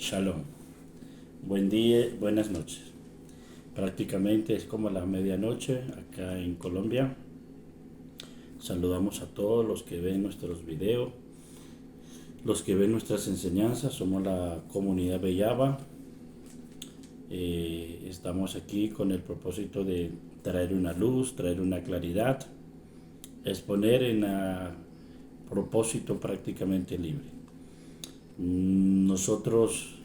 Shalom. Buen día, buenas noches. Prácticamente es como la medianoche acá en Colombia. Saludamos a todos los que ven nuestros videos, los que ven nuestras enseñanzas. Somos la comunidad Bellaba. Estamos aquí con el propósito de traer una luz, traer una claridad, exponer en a propósito prácticamente libre. Nosotros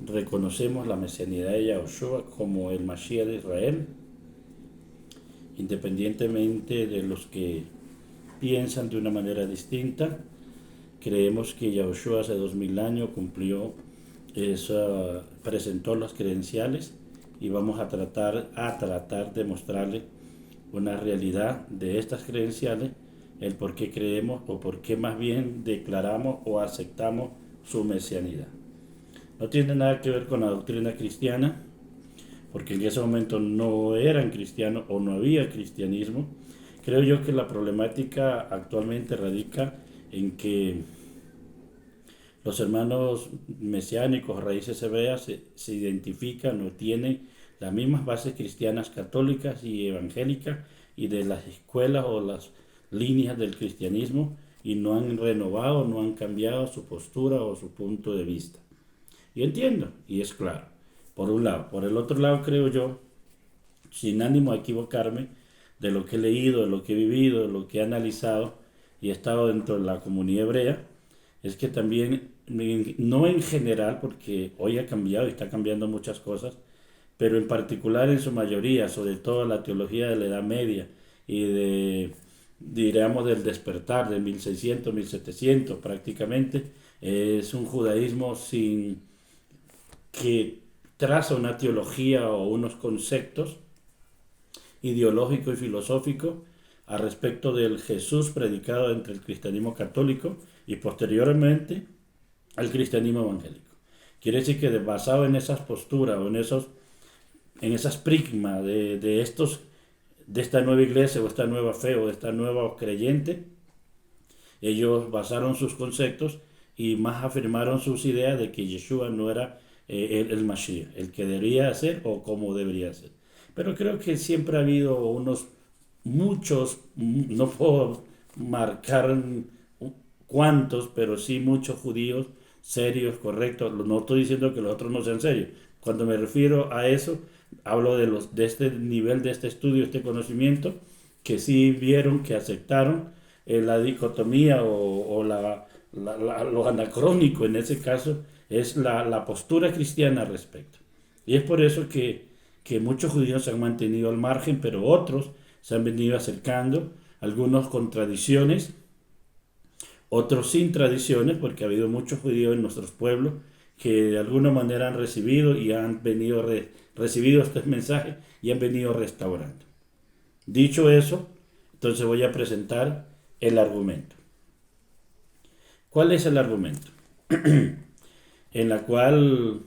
reconocemos la mesianidad de Yahushua como el Mashiach de Israel, independientemente de los que piensan de una manera distinta. Creemos que Yahushua hace 2000 años presentó las credenciales y vamos a tratar de mostrarle una realidad de estas credenciales, el por qué creemos o por qué más bien declaramos o aceptamos su mesianidad. No tiene nada que ver con la doctrina cristiana, porque en ese momento no eran cristianos o no había cristianismo. Creo yo que la problemática actualmente radica en que los hermanos mesiánicos, raíces hebreas, se identifican o tienen las mismas bases cristianas católicas y evangélicas y de las escuelas o las líneas del cristianismo, y no han renovado, no han cambiado su postura o su punto de vista. Yo entiendo, y es claro, por un lado. Por el otro lado, creo yo, sin ánimo a equivocarme, de lo que he leído, de lo que he vivido, de lo que he analizado y he estado dentro de la comunidad hebrea, es que también, no en general, porque hoy ha cambiado y está cambiando muchas cosas, pero en particular en su mayoría, sobre todo la teología de la Edad Media y diríamos, del despertar de 1600, 1700 prácticamente, es un judaísmo que traza una teología o unos conceptos ideológicos y filosóficos al respecto del Jesús predicado entre el cristianismo católico y posteriormente al cristianismo evangélico. Quiere decir que basado en esas posturas o en esas prismas de esta nueva iglesia o esta nueva fe o esta nueva creyente, ellos basaron sus conceptos y más afirmaron sus ideas de que Yeshua no era el Mashiach, el que debería ser o como debería ser. Pero creo que siempre ha habido muchos, no puedo marcar cuántos, pero sí muchos judíos serios, correctos. No estoy diciendo que los otros no sean serios. Cuando me refiero a eso, hablo de este nivel, de este estudio, este conocimiento, que sí vieron, que aceptaron la dicotomía o lo anacrónico en ese caso es la postura cristiana al respecto. Y es por eso que muchos judíos se han mantenido al margen, pero otros se han venido acercando, algunos con tradiciones, otros sin tradiciones, porque ha habido muchos judíos en nuestros pueblos que de alguna manera han recibido y han recibido estos mensajes y han venido restaurando. Dicho eso, entonces voy a presentar el argumento. ¿Cuál es el argumento? En la cual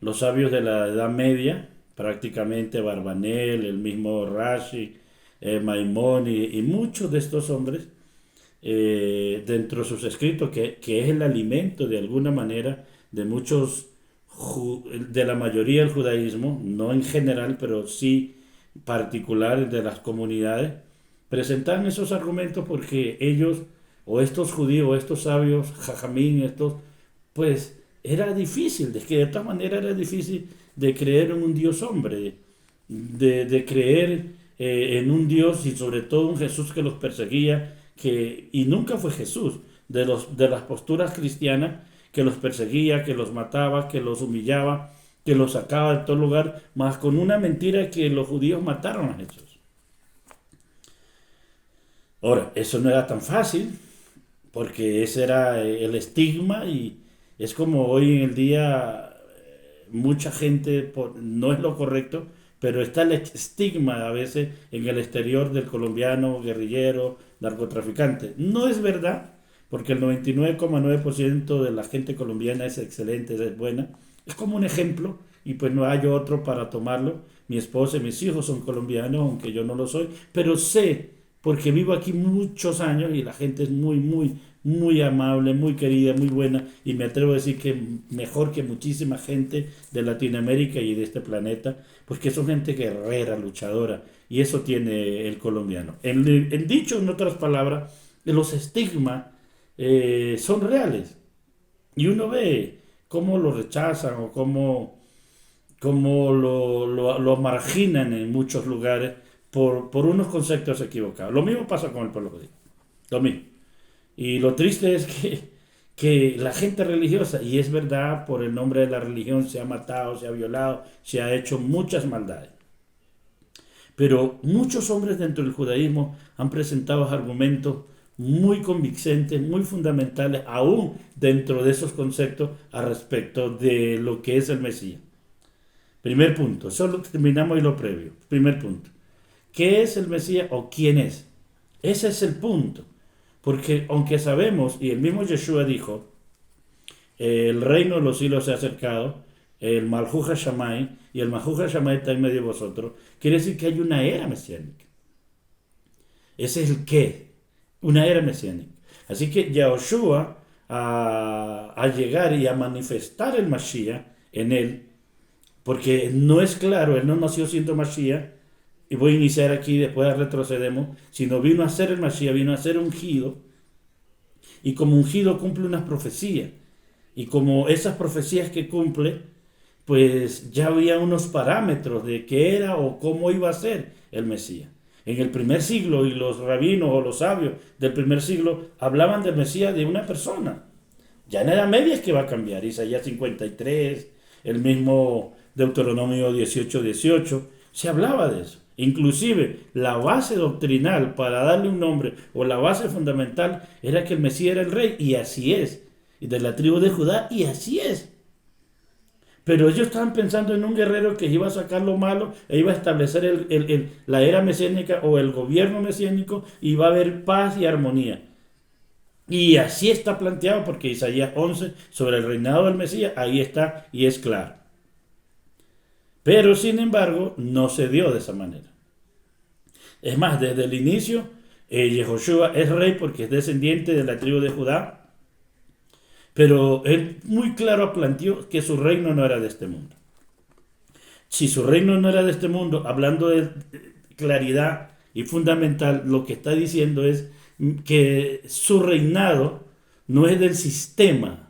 los sabios de la Edad Media, prácticamente Barbanel, el mismo Rashi, Maimón y muchos de estos hombres, dentro de sus escritos, que es el alimento de alguna manera de muchos, de la mayoría del judaísmo, no en general, pero sí particular de las comunidades, presentan esos argumentos porque ellos, o estos judíos, o estos sabios, jajamín, pues era difícil, de que de esta manera era difícil de creer en un Dios hombre, de creer en un Dios y sobre todo un Jesús que los perseguía, y nunca fue Jesús, de las posturas cristianas, que los perseguía, que los mataba, que los humillaba, que los sacaba de todo lugar, más con una mentira que los judíos mataron a Jesús. Ahora, eso no era tan fácil, porque ese era el estigma, y es como hoy en el día mucha gente, no es lo correcto, pero está el estigma a veces en el exterior del colombiano, guerrillero, narcotraficante. No es verdad, porque el 99,9% de la gente colombiana es excelente, es buena. Es como un ejemplo, y pues no hay otro para tomarlo. Mi esposa y mis hijos son colombianos, aunque yo no lo soy, pero sé porque vivo aquí muchos años y la gente es muy, muy, muy amable, muy querida, muy buena, y me atrevo a decir que mejor que muchísima gente de Latinoamérica y de este planeta, pues que son gente guerrera, luchadora, y eso tiene el colombiano. En dicho, en otras palabras, los estigmas son reales, y uno ve cómo lo rechazan o cómo lo marginan en muchos lugares por unos conceptos equivocados. Lo mismo pasa con el pueblo judío, lo mismo. Y lo triste es que la gente religiosa, y es verdad, por el nombre de la religión se ha matado, se ha violado, se ha hecho muchas maldades. Pero muchos hombres dentro del judaísmo han presentado argumentos muy convincentes, muy fundamentales, aún dentro de esos conceptos a respecto de lo que es el Mesías. Primer punto, solo terminamos y lo previo. Primer punto, ¿qué es el Mesías o quién es? Ese es el punto. Porque aunque sabemos, y el mismo Yeshua dijo, el reino de los cielos se ha acercado, el Malhut HaShamay, y el Malhut HaShamay está en medio de vosotros, quiere decir que hay una era mesiánica. Ese es el qué, una era mesiánica. Así que Yahushua, a llegar y a manifestar el Mashiach en él, porque no es claro, él no nació siendo Mashiach, y voy a iniciar aquí, después retrocedemos, sino vino a ser el Mashiach, vino a ser ungido, y como ungido cumple unas profecías, y como esas profecías que cumple, pues ya había unos parámetros de qué era o cómo iba a ser el Mesías. En el primer siglo, y los rabinos o los sabios del primer siglo hablaban del Mesías de una persona. Ya en Edad Media es que va a cambiar, Isaías 53, el mismo Deuteronomio 18:18, se hablaba de eso. Inclusive la base doctrinal para darle un nombre o la base fundamental era que el Mesías era el rey, y así es, y de la tribu de Judá, y así es. Pero ellos estaban pensando en un guerrero que iba a sacar lo malo e iba a establecer la era mesiánica o el gobierno mesiánico, y va a haber paz y armonía. Y así está planteado, porque Isaías 11 sobre el reinado del Mesías, ahí está y es claro. Pero sin embargo, no se dio de esa manera. Es más, desde el inicio, Yehoshua es rey porque es descendiente de la tribu de Judá, pero él muy claro planteó que su reino no era de este mundo. Si su reino no era de este mundo, hablando de claridad y fundamental, lo que está diciendo es que su reinado no es del sistema.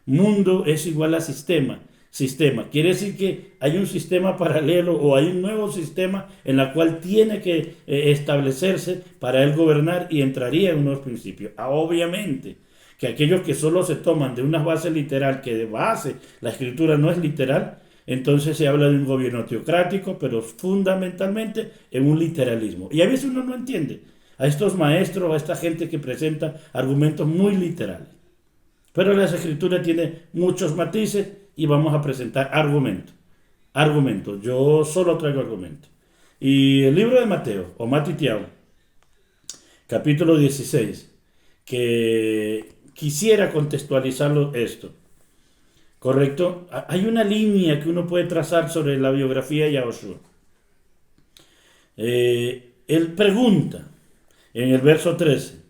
Mundo es igual a sistema. Sistema. Quiere decir que hay un sistema paralelo o hay un nuevo sistema en el cual tiene que establecerse para él gobernar, y entraría en unos principios. Obviamente que aquellos que solo se toman de una base literal, que de base la escritura no es literal, entonces se habla de un gobierno teocrático, pero fundamentalmente en un literalismo. Y a veces uno no entiende a estos maestros, a esta gente que presenta argumentos muy literales. Pero la escritura tiene muchos matices y vamos a presentar argumentos. Argumentos. Yo solo traigo argumentos. Y el libro de Mateo, o Matitiao, capítulo 16, que quisiera contextualizarlo esto. ¿Correcto? Hay una línea que uno puede trazar sobre la biografía de Yahushua. Él pregunta en el verso 13.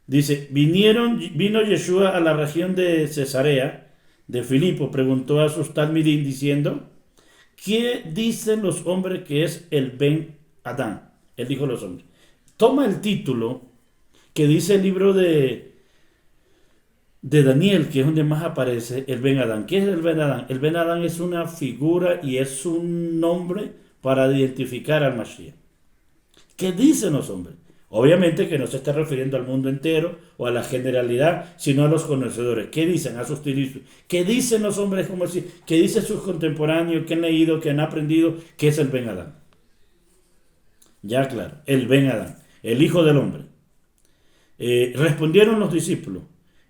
Dice, vino Yeshua a la región de Cesarea de Filipo, preguntó a sus talmidim diciendo, ¿qué dicen los hombres que es el Ben Adán? Él dijo los hombres. Toma el título que dice el libro de Daniel, que es donde más aparece el Ben Adán. ¿Qué es el Ben Adán? El Ben Adán es una figura y es un nombre para identificar al Mashiach. ¿Qué dicen los hombres? Obviamente que no se está refiriendo al mundo entero o a la generalidad, sino a los conocedores. ¿Qué dicen? A sus tiristas. ¿Qué dicen los hombres? Como si, ¿qué dicen sus contemporáneos? ¿Qué han leído? ¿Qué han aprendido? ¿Qué es el Ben Adán? Ya claro, el Ben Adán, el Hijo del Hombre. Respondieron los discípulos.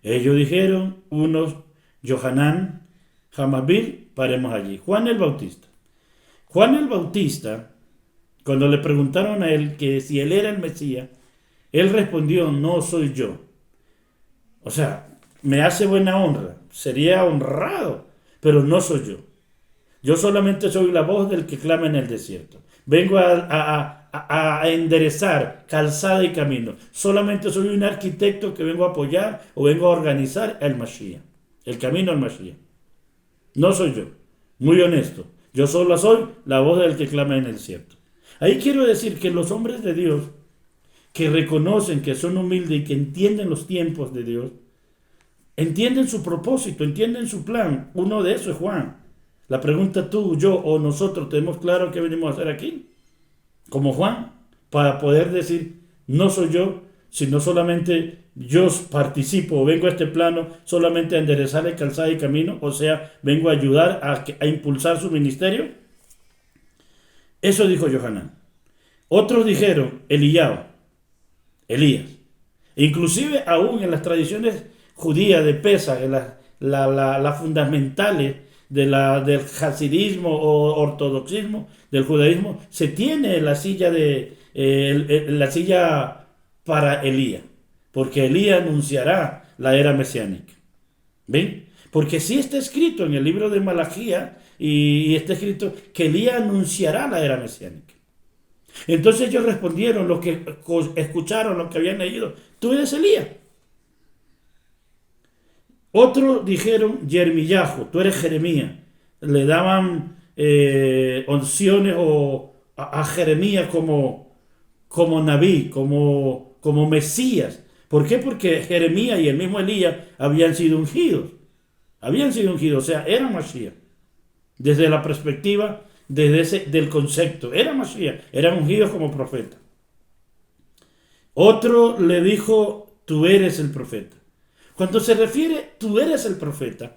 Ellos dijeron, unos, Yohanan, Jamabil, paremos allí. Juan el Bautista. Juan el Bautista, cuando le preguntaron a él que si él era el Mesías, él respondió, no soy yo. O sea, me hace buena honra, sería honrado, pero no soy yo. Yo solamente soy la voz del que clama en el desierto. Vengo a a enderezar calzada y camino. Solamente soy un arquitecto que vengo a apoyar o vengo a organizar el Mashiach, el camino al Mashiach. No soy yo, muy honesto. Yo solo soy la voz del que clama en el desierto. Ahí quiero decir que los hombres de Dios que reconocen que son humildes y que entienden los tiempos de Dios, entienden su propósito, entienden su plan. Uno de esos es Juan. La pregunta tú, yo o nosotros, ¿tenemos claro qué venimos a hacer aquí? Como Juan, para poder decir, no soy yo, sino solamente yo participo o vengo a este plano solamente a enderezar el calzada y camino, o sea, vengo a ayudar a impulsar su ministerio. Eso dijo Yohanan. Otros dijeron Elías. Inclusive aún en las tradiciones judías de Pesaj, en las fundamentales del hasidismo o ortodoxismo del judaísmo, se tiene la silla para Elías, porque Elías anunciará la era mesiánica. ¿Ven? Porque sí está escrito en el libro de Malaquías y está escrito que Elías anunciará la era mesiánica. Entonces ellos respondieron, los que escucharon, los que habían leído, tú eres Elías. Otros dijeron Yermiyahu, tú eres Jeremías. Le daban opciones a Jeremías como Naví, como Mesías. ¿Por qué? Porque Jeremías y el mismo Elías habían sido ungidos. O sea, eran Mashiach. Desde la perspectiva del concepto, eran Mashiach, eran ungidos como profeta. Otro le dijo, tú eres el profeta. Cuando se refiere, tú eres el profeta,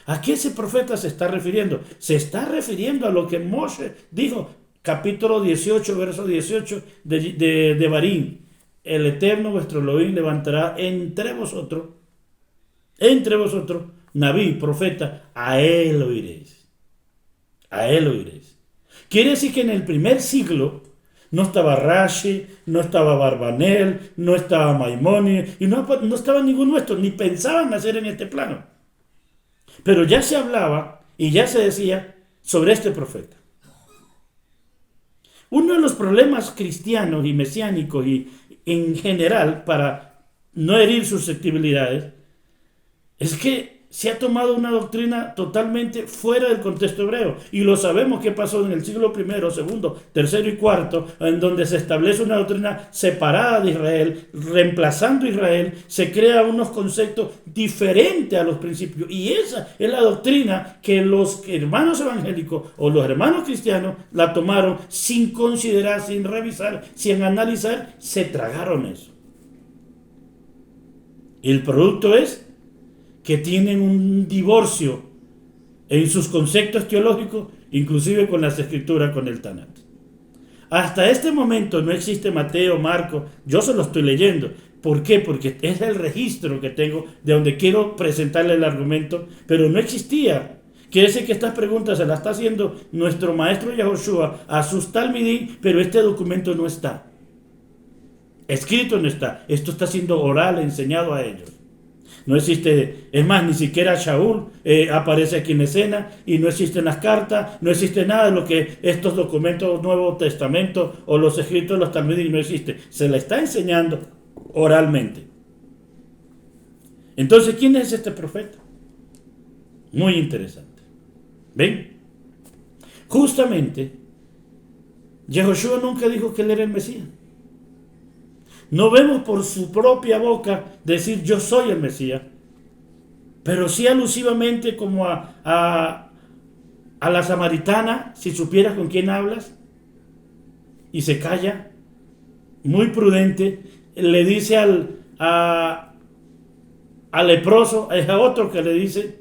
¿a qué ese profeta se está refiriendo? Se está refiriendo a lo que Moshe dijo, capítulo 18, verso 18 de Barín. El Eterno vuestro Elohim levantará entre vosotros, Naví, profeta, a él oiréis. A él oiréis. Quiere decir que en el primer siglo no estaba Rashi, no estaba Barbanel, no estaba Maimónides, y no estaba ninguno de estos, ni pensaban nacer en este plano. Pero ya se hablaba y ya se decía sobre este profeta. Uno de los problemas cristianos y mesiánicos y en general, para no herir susceptibilidades, es que se ha tomado una doctrina totalmente fuera del contexto hebreo. Y lo sabemos que pasó en el siglo I, II, III y IV, en donde se establece una doctrina separada de Israel, reemplazando a Israel, se crea unos conceptos diferentes a los principios. Y esa es la doctrina que los hermanos evangélicos o los hermanos cristianos la tomaron sin considerar, sin revisar, sin analizar, se tragaron eso. Y el producto es que tienen un divorcio en sus conceptos teológicos, inclusive con las escrituras, con el Tanat. Hasta este momento no existe Mateo, Marcos, yo se lo estoy leyendo. ¿Por qué? Porque es el registro que tengo de donde quiero presentarle el argumento, pero no existía. Quiere decir que estas preguntas se las está haciendo nuestro maestro Yahoshua a sus talmidim, pero este documento no está. Escrito no está. Esto está siendo oral, enseñado a ellos. No existe, es más, ni siquiera Shaul aparece aquí en escena y no existen las cartas, no existe nada de lo que estos documentos Nuevo Testamento o los escritos de los talmidim no existe. Se la está enseñando oralmente. Entonces, ¿quién es este profeta? Muy interesante. ¿Ven? Justamente, Yahoshua nunca dijo que él era el Mesías. No vemos por su propia boca decir yo soy el Mesías, pero sí alusivamente como a la samaritana, si supieras con quién hablas, y se calla, muy prudente, le dice al leproso, es a otro que le dice,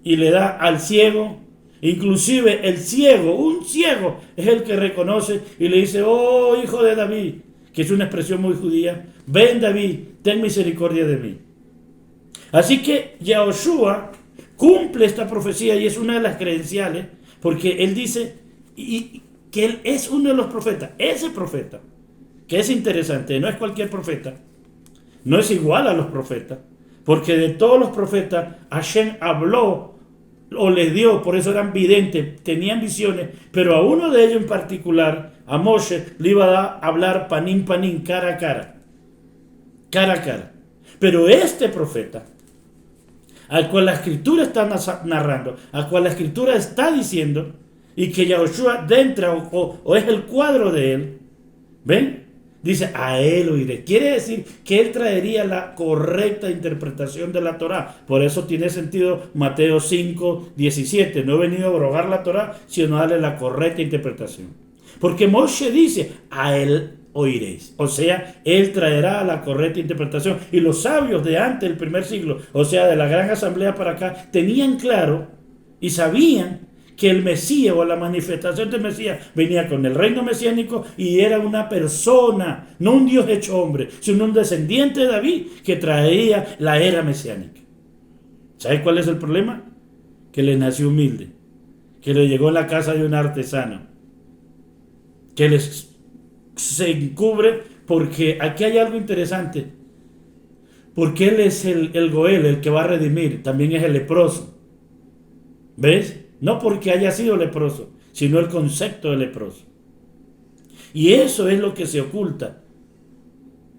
y le da al ciego, inclusive el ciego, un ciego, es el que reconoce y le dice, oh hijo de David, que es una expresión muy judía, ven David, ten misericordia de mí. Así que Yahoshua cumple esta profecía y es una de las credenciales, porque él dice que él es uno de los profetas, ese profeta, que es interesante, no es cualquier profeta, no es igual a los profetas, porque de todos los profetas Hashem habló o les dio, por eso eran videntes, tenían visiones, pero a uno de ellos en particular, a Moshe le iba a hablar panín panín, cara a cara. Cara a cara. Pero este profeta, al cual la escritura está narrando, al cual la escritura está diciendo, y que Yahushua entra o es el cuadro de él, ¿ven? Dice, a él oiré. Quiere decir que él traería la correcta interpretación de la Torá. Por eso tiene sentido Mateo 5, 17. No he venido a abrogar la Torá, sino a darle la correcta interpretación. Porque Moshe dice, a él oiréis. O sea, él traerá la correcta interpretación. Y los sabios de antes del primer siglo, o sea, de la gran asamblea para acá, tenían claro y sabían que el Mesías o la manifestación del Mesías venía con el reino mesiánico y era una persona, no un Dios hecho hombre, sino un descendiente de David que traía la era mesiánica. ¿Sabe cuál es el problema? Que le nació humilde, que le llegó a la casa de un artesano, que se encubre, porque aquí hay algo interesante, porque él es el Goel, el que va a redimir, también es el leproso. ¿Ves? No porque haya sido leproso, sino el concepto de leproso. Y eso es lo que se oculta.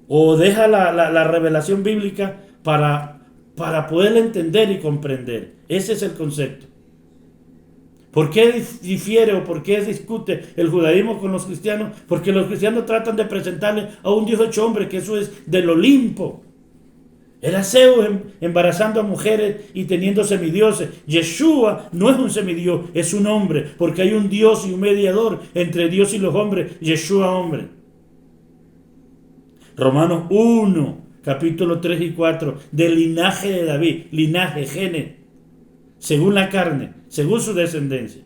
O deja la revelación bíblica para poder entender y comprender. Ese es el concepto. ¿Por qué difiere o por qué discute el judaísmo con los cristianos? Porque los cristianos tratan de presentarle a un Dios hecho hombre, que eso es del Olimpo. Era Zeus embarazando a mujeres y teniendo semidioses. Yeshua no es un semidios, es un hombre, porque hay un Dios y un mediador entre Dios y los hombres, Yeshua hombre. Romanos 1, capítulo 3 y 4, del linaje de David, linaje, genes, según la carne, según su descendencia.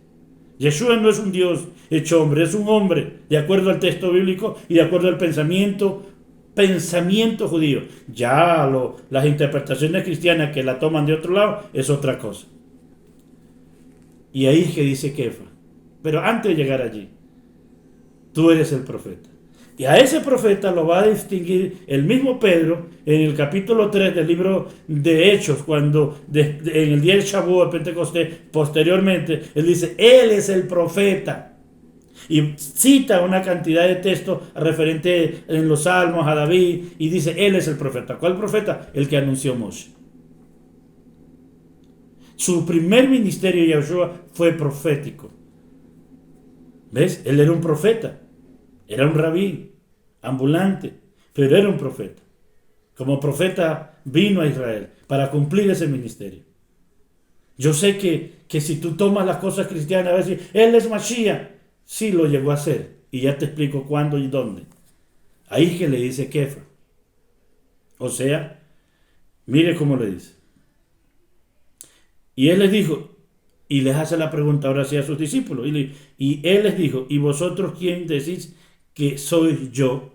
Yeshua no es un Dios hecho hombre, es un hombre, de acuerdo al texto bíblico y de acuerdo al pensamiento judío. Ya las interpretaciones cristianas que la toman de otro lado es otra cosa. Y ahí es que dice Kefa. Pero antes de llegar allí, tú eres el profeta. Y a ese profeta lo va a distinguir el mismo Pedro en el capítulo 3 del libro de Hechos, cuando en el día de Shavuot, Pentecostés, posteriormente, él dice, él es el profeta. Y cita una cantidad de textos referente en los Salmos a David y dice, él es el profeta. ¿Cuál profeta? El que anunció Moshe. Su primer ministerio, Yahushua, fue profético. ¿Ves? Él era un profeta. Era un rabí, ambulante, pero era un profeta. Como profeta vino a Israel para cumplir ese ministerio. Yo sé que si tú tomas las cosas cristianas, vas a decir, él es Mashiach. Sí lo llegó a hacer, y ya te explico cuándo y dónde. Ahí es que le dice Kefa. O sea, mire cómo le dice. Y él les dijo, y les hace la pregunta ahora sí a sus discípulos, y él les dijo, ¿y vosotros quién decís que soy yo?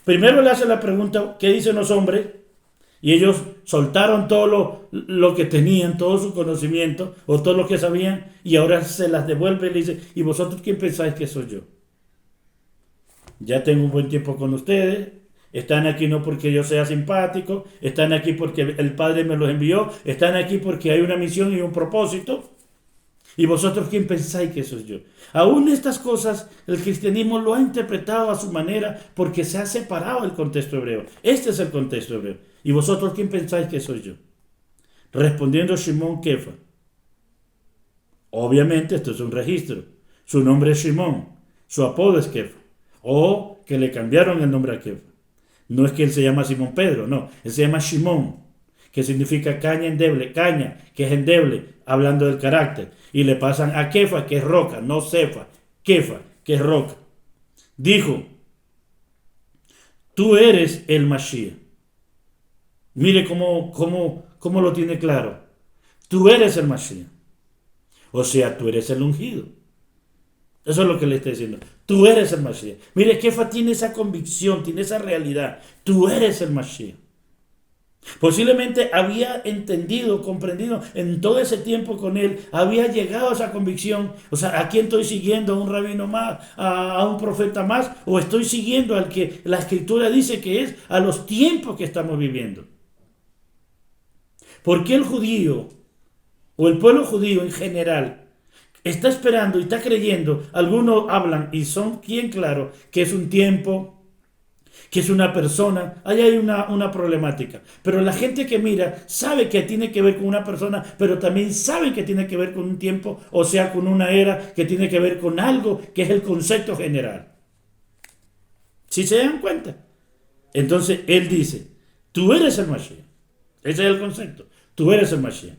Primero le hace la pregunta, ¿qué dicen los hombres? Y ellos soltaron todo lo que tenían, todo su conocimiento, o todo lo que sabían, y ahora se las devuelve y le dice, ¿y vosotros quién pensáis que soy yo? Ya tengo un buen tiempo con ustedes, están aquí no porque yo sea simpático, están aquí porque el Padre me los envió, están aquí porque hay una misión y un propósito. ¿Y vosotros quién pensáis que soy yo? Aún estas cosas el cristianismo lo ha interpretado a su manera porque se ha separado del contexto hebreo. Este es el contexto hebreo. ¿Y vosotros quién pensáis que soy yo? Respondiendo Shimón Kefa. Obviamente esto es un registro. Su nombre es Shimón. Su apodo es Kefa. O que le cambiaron el nombre a Kefa. No es que él se llama Simón Pedro, no. Él se llama Shimón, que significa caña endeble, caña, que es endeble, hablando del carácter. Y le pasan a Kefa, que es roca, no Cefa. Kefa, que es roca. Dijo, tú eres el Mashiach. Mire cómo lo tiene claro. Tú eres el Mashiach. O sea, tú eres el ungido. Eso es lo que le está diciendo. Tú eres el Mashiach. Mire, Kefa tiene esa convicción, tiene esa realidad. Tú eres el Mashiach. Posiblemente había entendido, comprendido en todo ese tiempo con él, había llegado a esa convicción. O sea, ¿a quién estoy siguiendo? ¿A un rabino más? ¿A un profeta más? ¿O estoy siguiendo al que la Escritura dice que es a los tiempos que estamos viviendo? ¿Por qué el judío o el pueblo judío en general está esperando y está creyendo. Algunos hablan y son bien claros que es un tiempo, que es una persona. Ahí hay una problemática. Pero la gente que mira sabe que tiene que ver con una persona, pero también sabe que tiene que ver con un tiempo, o sea, con una era, que tiene que ver con algo que es el concepto general. ¿Sí se dan cuenta? Entonces él dice, tú eres el Mashiach. Ese es el concepto. Tú eres el Mashiach.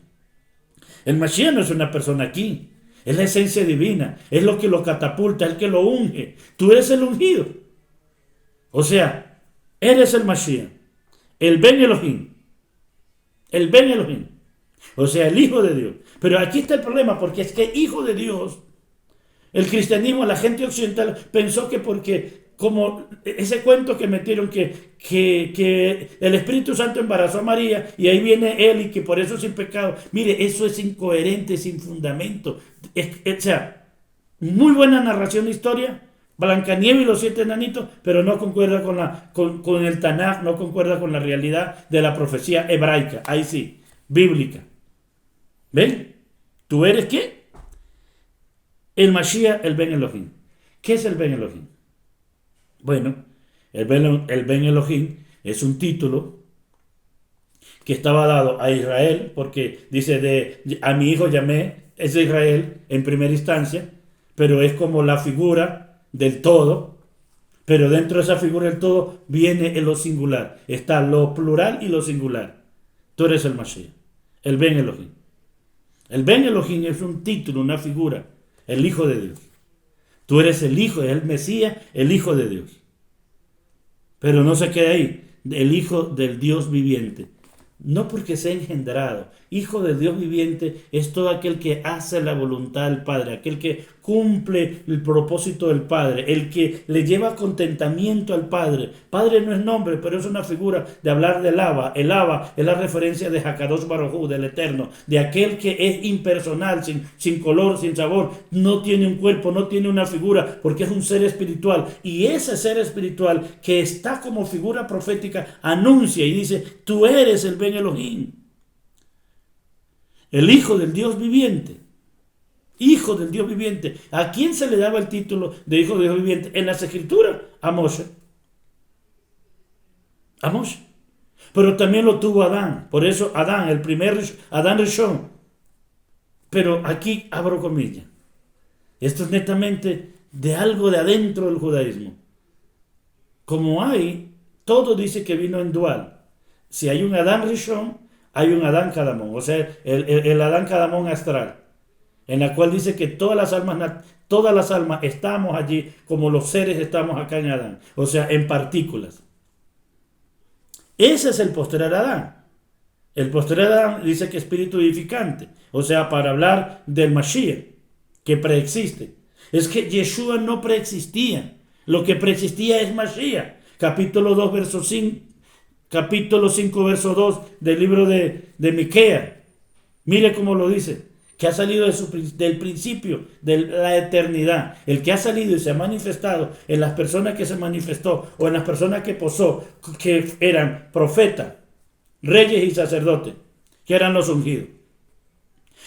El Mashiach no es una persona aquí. Es la esencia divina. Es lo que lo catapulta, es el que lo unge. Tú eres el ungido. O sea, eres el Mashiach. El Ben Elohim. El Ben Elohim. O sea, el Hijo de Dios. Pero aquí está el problema, porque es que Hijo de Dios, el cristianismo, la gente occidental pensó que porque, como ese cuento que metieron que el Espíritu Santo embarazó a María y ahí viene él y que por eso es sin pecado. Mire, eso es incoherente, sin fundamento. O sea, muy buena narración de historia, Blancanieves y los 7 enanitos, pero no concuerda con el Tanaj, no concuerda con la realidad de la profecía hebraica. Ahí sí, bíblica. ¿Ven? ¿Tú eres qué? El Mashiach, el Ben Elohim. ¿Qué es el Ben Elohim? Bueno, el Ben Elohim es un título que estaba dado a Israel, porque dice a mi hijo llamé, es de Israel en primera instancia, pero es como la figura del todo, pero dentro de esa figura del todo viene en lo singular, está lo plural y lo singular. Tú eres el Mashiach, el Ben Elohim. El Ben Elohim es un título, una figura, el Hijo de Dios. Tú eres el Hijo, el Mesías, el Hijo de Dios. Pero no se queda ahí, el Hijo del Dios viviente. No porque sea engendrado. Hijo del Dios viviente es todo aquel que hace la voluntad del Padre, aquel que cumple el propósito del Padre, el que le lleva contentamiento al Padre. Padre no es nombre, pero es una figura de hablar del Abba. El Abba es la referencia de Hakadosh Baruj Hu, del Eterno, de aquel que es impersonal, sin color, sin sabor, no tiene un cuerpo, no tiene una figura, porque es un ser espiritual. Y ese ser espiritual que está como figura profética anuncia y dice, tú eres el Ben Elohim, el Hijo del Dios viviente. Hijo del Dios viviente. ¿A quién se le daba el título de Hijo del Dios viviente? En las Escrituras, a Moshe. A Moshe. Pero también lo tuvo Adán. Por eso Adán, el primer Adán Rishon. Pero aquí abro comillas. Esto es netamente de algo de adentro del judaísmo. Como hay, todo dice que vino en dual. Si hay un Adán Rishon, hay un Adán Kadamón. O sea, el Adán Kadamón astral, en la cual dice que todas las almas estamos allí como los seres estamos acá en Adán, o sea, en partículas. Ese es el postrer Adán. El postrer Adán dice que espíritu vivificante, o sea, para hablar del Mashiach, que preexiste. Es que Yeshua no preexistía, lo que preexistía es Mashiach. Capítulo 2, verso 5, capítulo 5, verso 2 del libro de Miquea. Mire cómo lo dice. Que ha salido del principio, de la eternidad, el que ha salido y se ha manifestado en las personas que se manifestó o en las personas que posó, que eran profetas, reyes y sacerdotes, que eran los ungidos.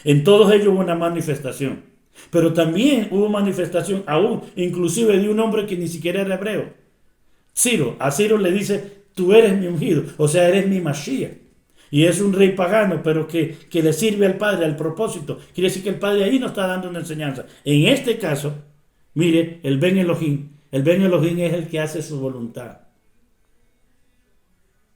En todos ellos hubo una manifestación, pero también hubo manifestación aún, inclusive de un hombre que ni siquiera era hebreo. Ciro, a Ciro le dice, tú eres mi ungido, o sea, eres mi Mashiach. Y es un rey pagano, pero que le sirve al Padre, al propósito. Quiere decir que el Padre ahí nos está dando una enseñanza. En este caso, mire, el Ben Elohim es el que hace su voluntad.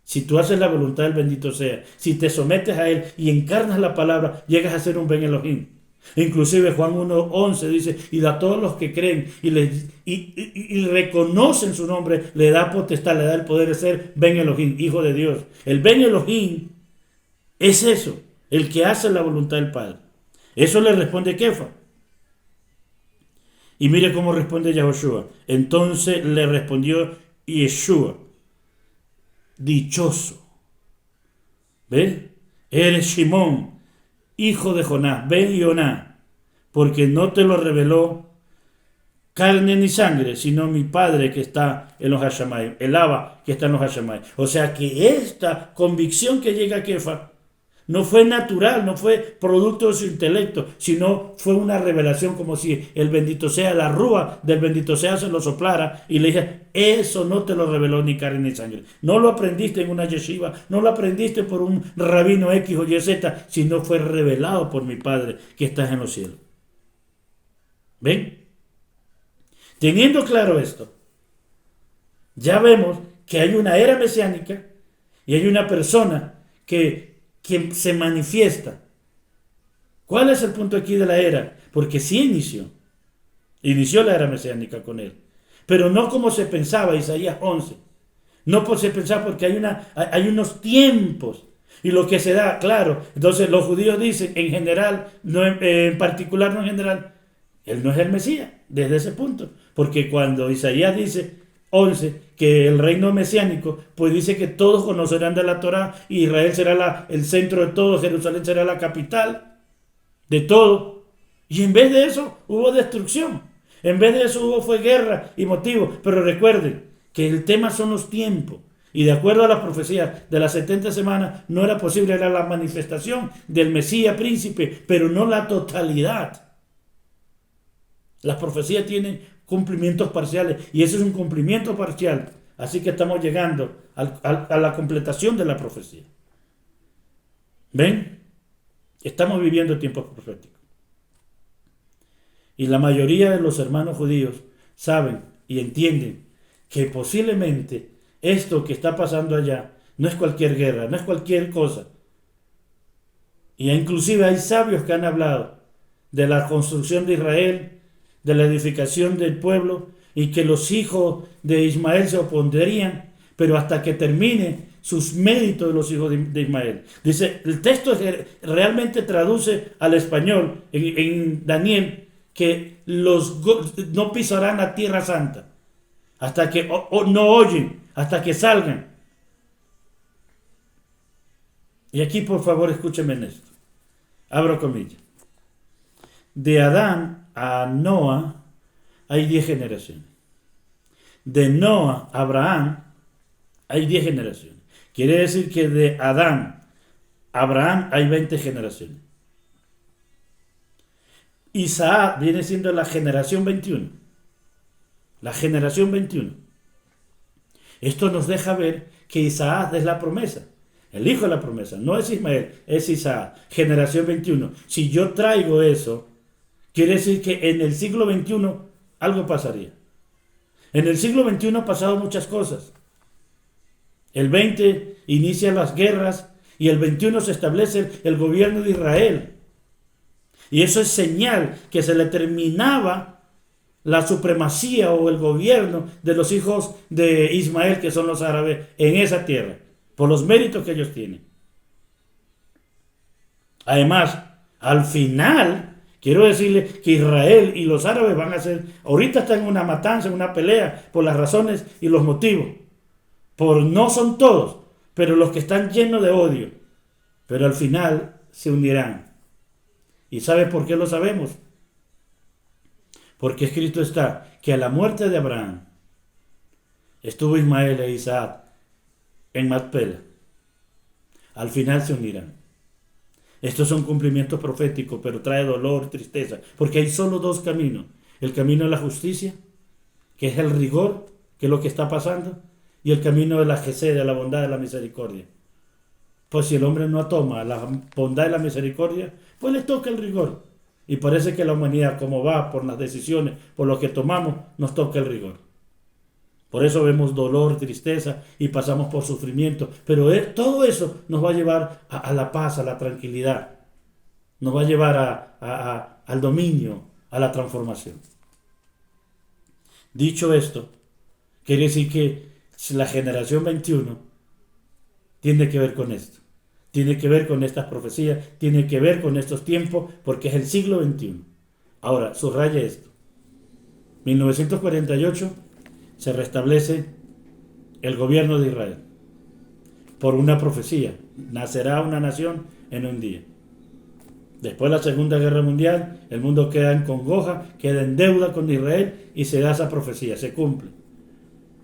Si tú haces la voluntad del bendito sea, si te sometes a Él y encarnas la palabra, llegas a ser un Ben Elohim. Inclusive Juan 1:11 dice, y a todos los que creen y reconocen su nombre, le da potestad, le da el poder de ser Ben Elohim, Hijo de Dios. El Ben Elohim es eso, el que hace la voluntad del Padre. Eso le responde Kefa. Y mire cómo responde Yahoshua. Entonces le respondió Yeshua, dichoso. ¿Ves? Eres Shimón, hijo de Jonás, Ben Yoná, porque no te lo reveló carne ni sangre, sino mi Padre que está en los Hashamayim, el Abba que está en los Hashamayim. O sea que esta convicción que llega a Kefa No fue natural, no fue producto de su intelecto, sino fue una revelación, como si el bendito sea, la rúa del bendito sea se lo soplara y le dije, eso no te lo reveló ni carne ni sangre. No lo aprendiste en una yeshiva, no lo aprendiste por un rabino X o Y Z, sino fue revelado por mi Padre que estás en los cielos. ¿Ven? Teniendo claro esto, ya vemos que hay una era mesiánica y hay una persona que se manifiesta. ¿Cuál es el punto aquí de la era? Porque sí inició la era mesiánica con él, pero no como se pensaba, Isaías 11. No por se pensaba porque hay unos tiempos y lo que se da, claro. Entonces los judíos dicen en general, no en particular, no en general, él no es el Mesías desde ese punto, porque cuando Isaías dice 11 que el reino mesiánico, pues dice que todos conocerán de la Torá y Israel será el centro de todo, Jerusalén será la capital de todo. Y en vez de eso hubo destrucción, en vez de eso fue guerra y motivo. Pero recuerden que el tema son los tiempos. Y de acuerdo a las profecías de las 70 semanas, no era posible, era la manifestación del Mesías príncipe, pero no la totalidad. Las profecías tienen cumplimientos parciales y ese es un cumplimiento parcial. Así que estamos llegando a la completación de la profecía. ¿Ven? Estamos viviendo tiempos proféticos. Y la mayoría de los hermanos judíos saben y entienden que posiblemente esto que está pasando allá no es cualquier guerra, no es cualquier cosa. Y inclusive hay sabios que han hablado de la construcción de Israel, de la edificación del pueblo, y que los hijos de Ismael se opondrían, pero hasta que termine sus méritos de los hijos de Ismael. Dice, el texto realmente traduce al español en Daniel que no pisarán la tierra santa hasta que no oyen, hasta que salgan. Y aquí por favor escúchenme en esto. Abro comillas. De Adán a Noa hay 10 generaciones. De Noa a Abraham hay 10 generaciones. Quiere decir que de Adán a Abraham hay 20 generaciones. Isaac viene siendo la generación 21. La generación 21. Esto nos deja ver que Isaac es la promesa. El hijo de la promesa. No es Ismael, es Isaac. Generación 21. Si yo traigo eso, quiere decir que en el siglo XXI algo pasaría. En el siglo XXI han pasado muchas cosas. El 20 inicia las guerras y el 21 se establece el gobierno de Israel. Y eso es señal que se le terminaba la supremacía o el gobierno de los hijos de Ismael, que son los árabes, en esa tierra, por los méritos que ellos tienen. Además, al final, quiero decirle que Israel y los árabes van a ser, ahorita están en una matanza, en una pelea, por las razones y los motivos. No son todos, pero los que están llenos de odio. Pero al final se unirán. ¿Y sabe por qué lo sabemos? Porque escrito está que a la muerte de Abraham estuvo Ismael e Isaac en Macpela. Al final se unirán. Estos son cumplimientos proféticos, pero trae dolor, tristeza, porque hay solo dos caminos. El camino de la justicia, que es el rigor, que es lo que está pasando, y el camino de la gesed, de la bondad, de la misericordia. Pues si el hombre no toma la bondad y la misericordia, pues le toca el rigor. Y parece que la humanidad, como va por las decisiones, por lo que tomamos, nos toca el rigor. Por eso vemos dolor, tristeza y pasamos por sufrimiento. Pero todo eso nos va a llevar a la paz, a la tranquilidad. Nos va a llevar al dominio, a la transformación. Dicho esto, quiere decir que la generación 21 tiene que ver con esto. Tiene que ver con estas profecías, tiene que ver con estos tiempos, porque es el siglo XXI. Ahora, subraya esto. 1948 se restablece el gobierno de Israel por una profecía. Nacerá una nación en un día. Después de la Segunda Guerra Mundial, el mundo queda en congoja, queda en deuda con Israel y se da esa profecía, se cumple.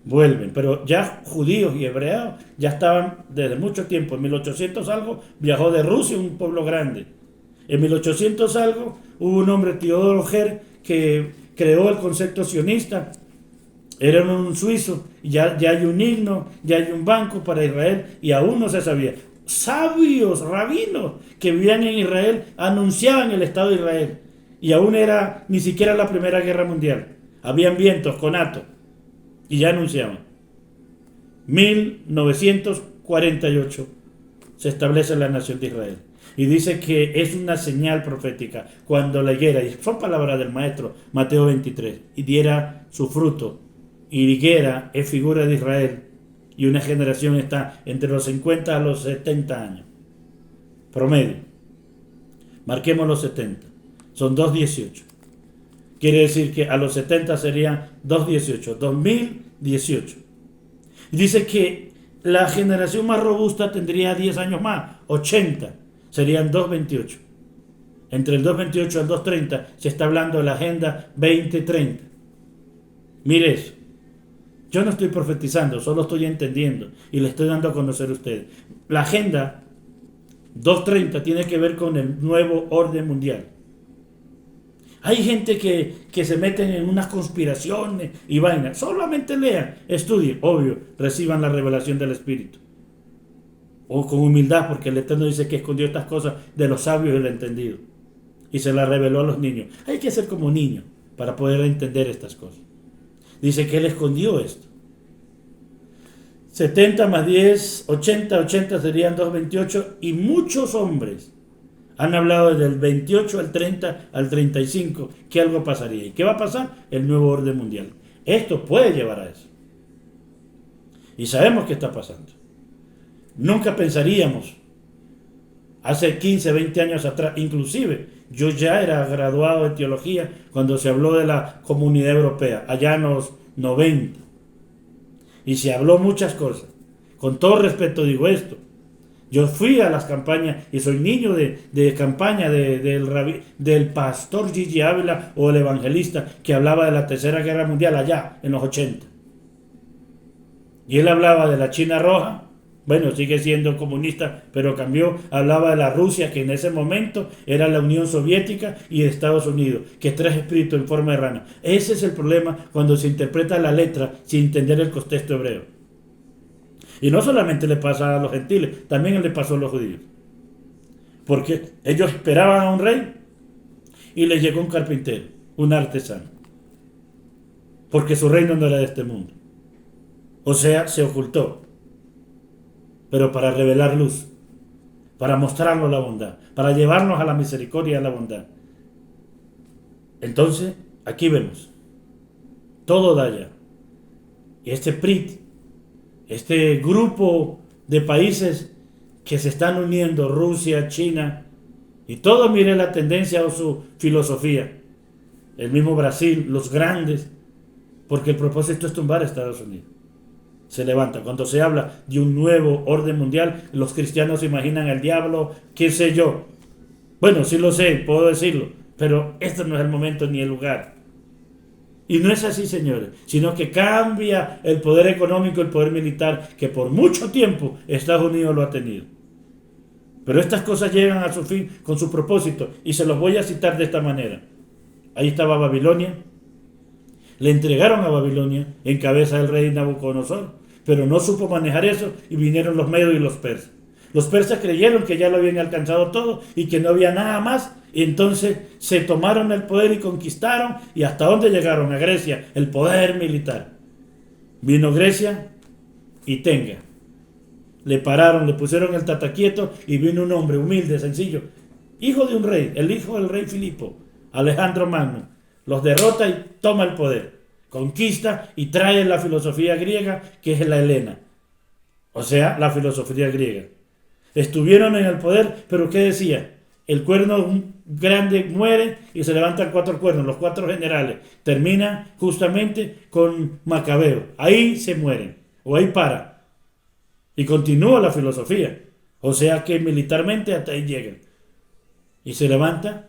vuelven, pero ya judíos y hebreos ya estaban desde mucho tiempo. En 1800 algo viajó de Rusia, un pueblo grande. En 1800 algo hubo un hombre, Teodoro Herr, que creó el concepto sionista. Era un suizo, y ya hay un himno, ya hay un banco para Israel, y aún no se sabía. Sabios, rabinos que vivían en Israel anunciaban el Estado de Israel, y aún era ni siquiera la Primera Guerra Mundial. Habían vientos, conatos, y ya anunciaban. 1948 se establece la nación de Israel. Y dice que es una señal profética cuando la higuera, y son palabras del maestro Mateo 23, y diera su fruto. Y higuera es figura de Israel, y una generación está entre los 50 a los 70 años. Promedio. Marquemos los 70. Son 218. Quiere decir que a los 70 serían 218, 2018. Y dice que la generación más robusta tendría 10 años más, 80. Serían 228. Entre el 228 al 230 se está hablando de la Agenda 2030. Mire eso. Yo no estoy profetizando, solo estoy entendiendo y le estoy dando a conocer a ustedes. La Agenda 230 tiene que ver con el nuevo orden mundial. Hay gente que se meten en unas conspiraciones y vainas. Solamente lean, estudien, obvio, reciban la revelación del Espíritu. O con humildad, porque el Eterno dice que escondió estas cosas de los sabios y el entendido. Y se las reveló a los niños. Hay que ser como niños para poder entender estas cosas. Dice que Él escondió esto. 70 más 10, 80 serían 228. Y muchos hombres han hablado desde el 28 al 30 al 35 que algo pasaría. ¿Y qué va a pasar? El nuevo orden mundial. Esto puede llevar a eso. Y sabemos qué está pasando. Nunca pensaríamos, hace 15, 20 años atrás, inclusive yo ya era graduado de teología cuando se habló de la Comunidad Europea, allá en los 90. Y se habló muchas cosas. Con todo respeto digo esto. Yo fui a las campañas y soy niño de campaña del pastor Gigi Ávila o el evangelista que hablaba de la Tercera Guerra Mundial allá en los 80. Y él hablaba de la China Roja. Bueno, sigue siendo comunista, pero cambió. Hablaba de la Rusia, que en ese momento era la Unión Soviética, y de Estados Unidos, que es tres espíritus en forma de rana. Ese es el problema cuando se interpreta la letra sin entender el contexto hebreo. Y no solamente le pasa a los gentiles, también le pasó a los judíos. Porque ellos esperaban a un rey y les llegó un carpintero, un artesano. Porque su reino no era de este mundo. O sea, se ocultó. Pero para revelar luz, para mostrarnos la bondad, para llevarnos a la misericordia y a la bondad. Entonces, aquí vemos, todo da ya. Y este PRIT, este grupo de países que se están uniendo, Rusia, China, y todos miren la tendencia o su filosofía. El mismo Brasil, los grandes, porque el propósito es tumbar a Estados Unidos. Se levanta. Cuando se habla de un nuevo orden mundial, los cristianos se imaginan al diablo, qué sé yo. Bueno, sí lo sé, puedo decirlo, pero este no es el momento ni el lugar. Y no es así, señores, sino que cambia el poder económico, el poder militar, que por mucho tiempo Estados Unidos lo ha tenido. Pero estas cosas llegan a su fin con su propósito, y se los voy a citar de esta manera. Ahí estaba Babilonia. Le entregaron a Babilonia en cabeza del rey Nabucodonosor, pero no supo manejar eso y vinieron los medos y los persas. Los persas creyeron que ya lo habían alcanzado todo y que no había nada más, y entonces se tomaron el poder y conquistaron. ¿Y hasta dónde llegaron? A Grecia, el poder militar. Vino Grecia y tenga. Le pararon, le pusieron el tataquieto y vino un hombre humilde, sencillo, hijo de un rey, el hijo del rey Filipo, Alejandro Magno. Los derrota y toma el poder. Conquista y trae la filosofía griega, que es la helena. O sea, la filosofía griega. Estuvieron en el poder, pero ¿qué decía? El cuerno grande muere y se levantan 4 cuernos, los 4 generales. Termina justamente con Macabeo. Ahí se mueren, o ahí para. Y continúa la filosofía. O sea que militarmente hasta ahí llegan. Y se levanta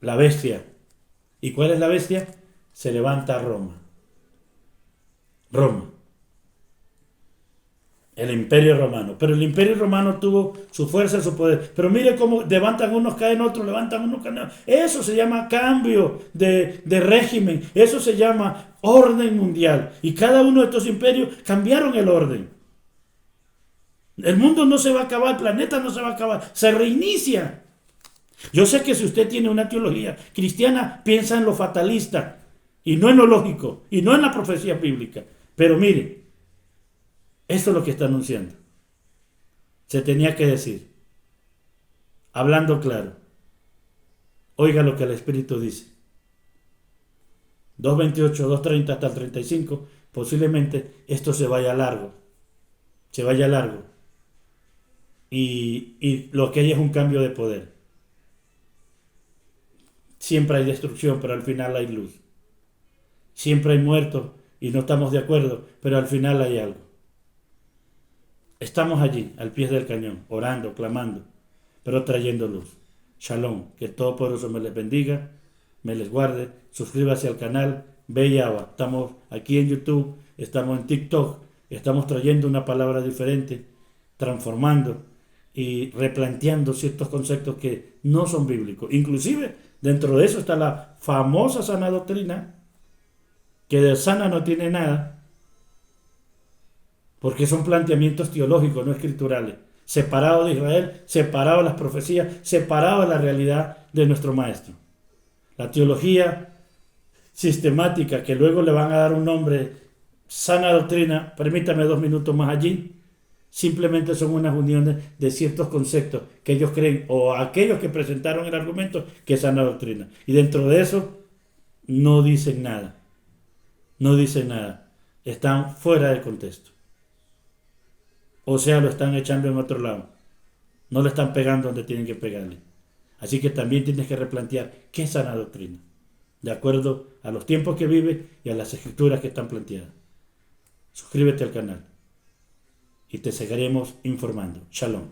la bestia. ¿Y cuál es la bestia? Se levanta Roma. Roma. El Imperio Romano. Pero el Imperio Romano tuvo su fuerza, su poder. Pero mire cómo levantan unos, caen otros, levantan unos, caen otros. Eso se llama cambio de régimen. Eso se llama orden mundial. Y cada uno de estos imperios cambiaron el orden. El mundo no se va a acabar, el planeta no se va a acabar, se reinicia. Yo sé que si usted tiene una teología cristiana, piensa en lo fatalista, y no en lo lógico, y no en la profecía bíblica. Pero mire, esto es lo que está anunciando. Se tenía que decir, hablando claro. Oiga lo que el Espíritu dice. 2:28, 2:30 hasta el 35, posiblemente esto se vaya largo. Se vaya largo. Y lo que hay es un cambio de poder. Siempre hay destrucción, pero al final hay luz. Siempre hay muertos y no estamos de acuerdo, pero al final hay algo. Estamos allí, al pie del cañón, orando, clamando, pero trayendo luz. Shalom, que el Todopoderoso me les bendiga, me les guarde. Suscríbase al canal Beyaba. Estamos aquí en YouTube, estamos en TikTok, estamos trayendo una palabra diferente, transformando y replanteando ciertos conceptos que no son bíblicos. Inclusive, dentro de eso está la famosa sana doctrina, que de sana no tiene nada, porque son planteamientos teológicos, no escriturales, separados de Israel, separados de las profecías, separados de la realidad de nuestro Maestro. La teología sistemática, que luego le van a dar un nombre, sana doctrina, permítame 2 minutos más allí, simplemente son unas uniones de ciertos conceptos que ellos creen, o aquellos que presentaron el argumento, que es sana doctrina. Y dentro de eso no dicen nada, no dicen nada, están fuera de contexto. O sea, lo están echando en otro lado. No le están pegando donde tienen que pegarle. Así que también tienes que replantear qué es sana doctrina, de acuerdo a los tiempos que vive y a las escrituras que están planteadas. Suscríbete al canal y te seguiremos informando. Shalom.